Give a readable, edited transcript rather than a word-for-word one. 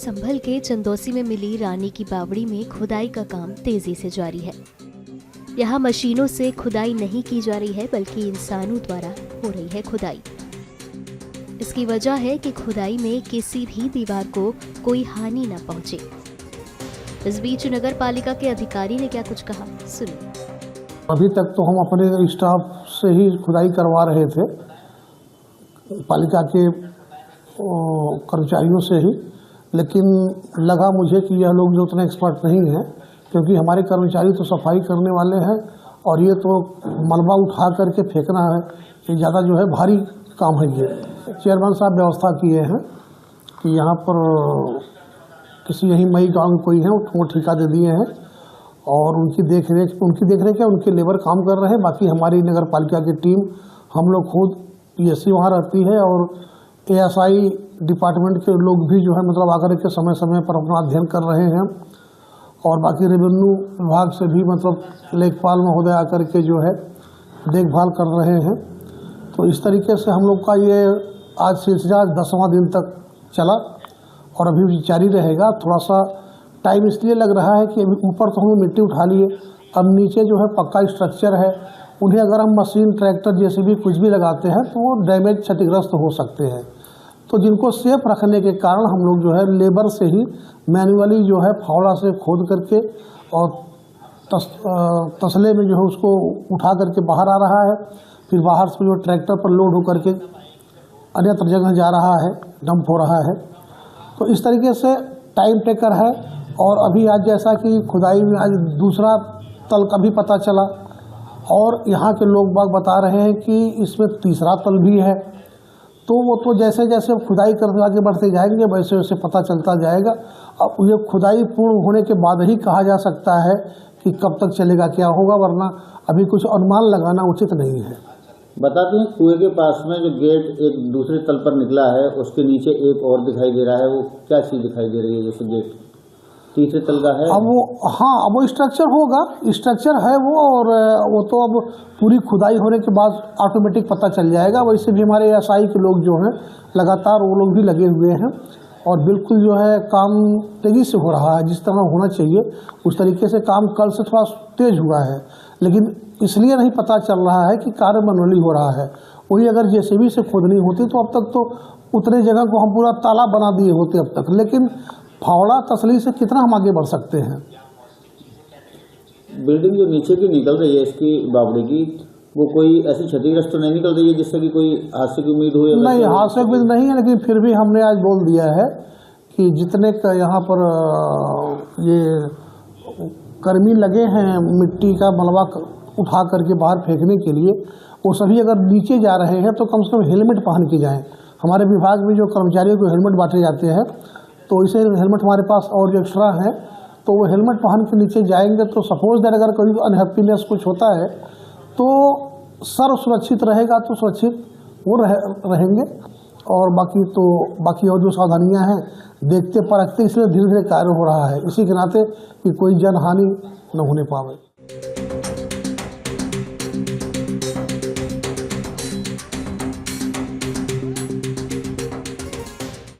संभल के चंदौसी में मिली रानी की बावड़ी में खुदाई का काम तेजी से जारी है। यहाँ मशीनों से खुदाई नहीं की जा रही है बल्कि इंसानों द्वारा हो रही है खुदाई। इसकी वजह है कि खुदाई में किसी भी दीवार को कोई हानि न पहुंचे। इस बीच नगर पालिका के अधिकारी ने क्या कुछ कहा, सुनिए। अभी तक तो हम अपने स्टाफ से ही खुदाई करवा रहे थे, पालिका के कर्मचारियों से ही, लेकिन लगा मुझे कि यह लोग जो उतने एक्सपर्ट नहीं हैं, क्योंकि हमारे कर्मचारी तो सफाई करने वाले हैं और ये तो मलबा उठा करके फेंकना है, ये ज़्यादा जो है भारी काम है। ये चेयरमैन साहब व्यवस्था किए हैं कि यहाँ पर किसी यही मई गाँव में कोई है वो ठेका दे दिए हैं और उनकी देख रेख है, उनके लेबर काम कर रहे हैं। बाकी हमारी नगर पालिका की टीम, हम लोग खुद पीएससी वहाँ रहती है और एएसआई डिपार्टमेंट के लोग भी जो है मतलब आकर के समय समय पर अपना अध्ययन कर रहे हैं और बाकी रेवेन्यू विभाग से भी मतलब लेखपाल महोदय आकर के जो है देखभाल कर रहे हैं। तो इस तरीके से हम लोग का ये आज सिलसिला 10वां दिन तक चला और अभी भी जारी रहेगा। थोड़ा सा टाइम इसलिए लग रहा है कि ऊपर तो हम मिट्टी उठा लिए, अब नीचे जो है पक्का स्ट्रक्चर है, उन्हें अगर हम मशीन, ट्रैक्टर जैसे भी कुछ भी लगाते हैं तो वो डैमेज, क्षतिग्रस्त हो सकते हैं। तो जिनको सेफ रखने के कारण हम लोग जो है लेबर से ही मैन्युअली जो है फावड़ा से खोद करके और तसले में जो है उसको उठा करके बाहर आ रहा है, फिर बाहर से जो ट्रैक्टर पर लोड होकर के अन्यत्र जगह जा रहा है, डंप हो रहा है। तो इस तरीके से टाइम टेकर है। और अभी आज जैसा कि खुदाई में आज दूसरा तल का भी पता चला और यहाँ के लोग बाग बता रहे हैं कि इसमें तीसरा तल भी है। तो वो तो जैसे जैसे खुदाई करके आगे बढ़ते जाएंगे वैसे वैसे पता चलता जाएगा। अब ये खुदाई पूर्ण होने के बाद ही कहा जा सकता है कि कब तक चलेगा, क्या होगा, वरना अभी कुछ अनुमान लगाना उचित नहीं है। बताते हैं कुएं के पास में जो गेट एक दूसरे तल पर निकला है उसके नीचे एक और दिखाई दे रहा है, वो क्या चीज़ दिखाई दे रही है? जैसे गेट तीसरे तल का है। अब वो, हाँ, अब वो स्ट्रक्चर होगा, स्ट्रक्चर है वो, और वो तो अब पूरी खुदाई होने के बाद ऑटोमेटिक पता चल जाएगा। वैसे भी हमारे एएसआई के लोग जो हैं लगातार वो लोग भी लगे हुए हैं और बिल्कुल जो है काम तेज़ी से हो रहा है, जिस तरह होना चाहिए उस तरीके से काम कल से थोड़ा तेज हुआ है, लेकिन इसलिए नहीं पता चल रहा है कि कार्य मैनुअली हो रहा है। वही अगर जेसीबी से खोदनी होती तो अब तक तो उतने जगह को हम पूरा तालाब बना दिए होते अब तक, लेकिन फावड़ा तसली से कितना हम आगे बढ़ सकते हैं। बिल्डिंग जो नीचे की निकल रही है इसकी बावड़ी की, वो कोई ऐसी क्षतिग्रस्त तो नहीं निकल रही है जिससे कि कोई हादसे की उम्मीद हो? नहीं, हादसे की उम्मीद नहीं है, लेकिन फिर भी हमने आज बोल दिया है कि जितने का यहाँ पर ये कर्मी लगे हैं मिट्टी का मलबा उठा करके बाहर फेंकने के लिए, वो सभी अगर नीचे जा रहे हैं तो कम से कम हेलमेट पहन के जाएं। हमारे विभाग में जो कर्मचारियों को हेलमेट बांटे जाते हैं तो इसे हेलमेट हमारे पास और जो एक्स्ट्रा है तो वो हेलमेट पहन के नीचे जाएंगे तो सपोज दैट अगर कोई अनहैप्पीनेस कुछ होता है तो सर सुरक्षित रहेगा तो सुरक्षित वो रहेंगे। और बाकी और जो सावधानियां हैं देखते परखते इसलिए धीरे धीरे कार्य हो रहा है, इसी के नाते कि कोई जनहानि न होने पावे।